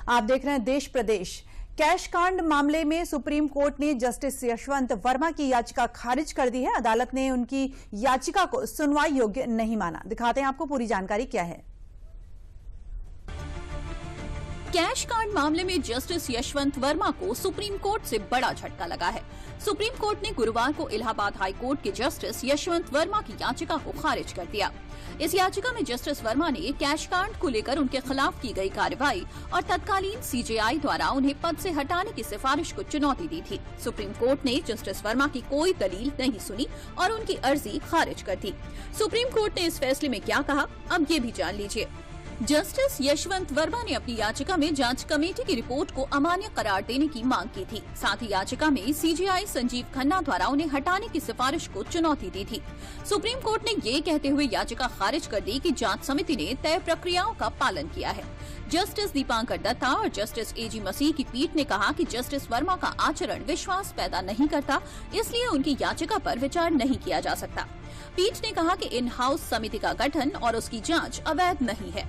आप देख रहे हैं देश प्रदेश। कैश कांड मामले में सुप्रीम कोर्ट ने जस्टिस यशवंत वर्मा की याचिका खारिज कर दी है। अदालत ने उनकी याचिका को सुनवाई योग्य नहीं माना। दिखाते हैं आपको पूरी जानकारी क्या है। कैश कांड मामले में जस्टिस यशवंत वर्मा को सुप्रीम कोर्ट से बड़ा झटका लगा है। सुप्रीम कोर्ट ने गुरुवार को इलाहाबाद हाई कोर्ट के जस्टिस यशवंत वर्मा की याचिका को खारिज कर दिया। इस याचिका में जस्टिस वर्मा ने कैश कांड को लेकर उनके खिलाफ की गई कार्रवाई और तत्कालीन सीजेआई द्वारा उन्हें पद से हटाने की सिफारिश को चुनौती दी थी। सुप्रीम कोर्ट ने जस्टिस वर्मा की कोई दलील नहीं सुनी और उनकी अर्जी खारिज कर दी। सुप्रीम कोर्ट ने इस फैसले में क्या कहा, अब ये भी जान लीजिए। जस्टिस यशवंत वर्मा ने अपनी याचिका में जांच कमेटी की रिपोर्ट को अमान्य करार देने की मांग की थी। साथ ही याचिका में सीजेआई संजीव खन्ना द्वारा उन्हें हटाने की सिफारिश को चुनौती दी थी। सुप्रीम कोर्ट ने ये कहते हुए याचिका खारिज कर दी कि जांच समिति ने तय प्रक्रियाओं का पालन किया है। जस्टिस दीपांकर दत्ता और जस्टिस एजी मसीह की पीठ ने कहा कि जस्टिस वर्मा का आचरण विश्वास पैदा नहीं करता, इसलिए उनकी याचिका पर विचार नहीं किया जा सकता। पीठ ने कहा कि इन हाउस समिति का गठन और उसकी जांच अवैध नहीं है।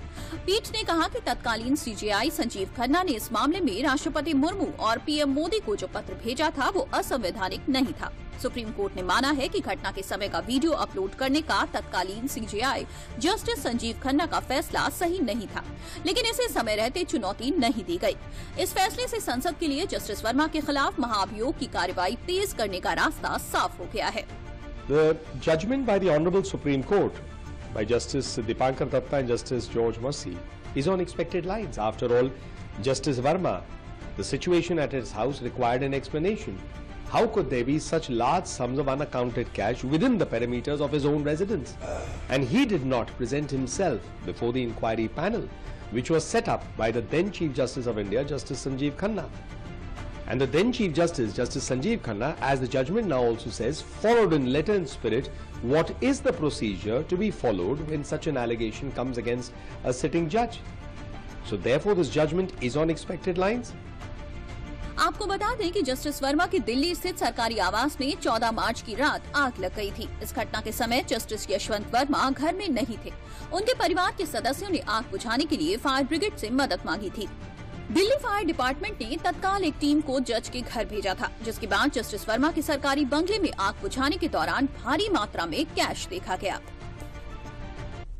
पीठ ने कहा कि तत्कालीन सीजेआई संजीव खन्ना ने इस मामले में राष्ट्रपति मुर्मू और पीएम मोदी को जो पत्र भेजा था वो असंवैधानिक नहीं था। सुप्रीम कोर्ट ने माना है कि घटना के समय का वीडियो अपलोड करने का तत्कालीन सीजेआई जस्टिस संजीव खन्ना का फैसला सही नहीं था, लेकिन इसे समय रहते चुनौती नहीं दी गई। इस फैसले से संसद के लिए जस्टिस वर्मा के खिलाफ महाभियोग की कार्रवाई तेज करने का रास्ता साफ हो गया है। The judgment by the Honorable Supreme Court by Justice Dipankar Datta and Justice George Massey is on expected lines. After all, Justice Verma, the situation at his house required an explanation. How could there be such large sums of unaccounted cash within the perimeters of his own residence? And he did not present himself before the inquiry panel, which was set up by the then Chief Justice of India, Justice Sanjeev Khanna. And the then Chief Justice, Justice Sanjeev Khanna, as the judgment now also says, followed in letter and spirit what is the procedure to be followed when such an allegation comes against a sitting judge. So therefore this judgment is on expected lines. आपको बता दें कि justice Verma की दिल्ली स्थित सरकारी आवास में 14 मार्च की रात आग लग गई थी। इस घटना के समय जस्टिस यशवंत वर्मा घर में नहीं थे। उनके परिवार के सदस्यों ने आग बुझाने के लिए फायर ब्रिगेड से मदद मांगी थी। दिल्ली फायर डिपार्टमेंट ने तत्काल एक टीम को जज के घर भेजा था, जिसके बाद जस्टिस वर्मा के सरकारी बंगले में आग बुझाने के दौरान भारी मात्रा में कैश देखा गया।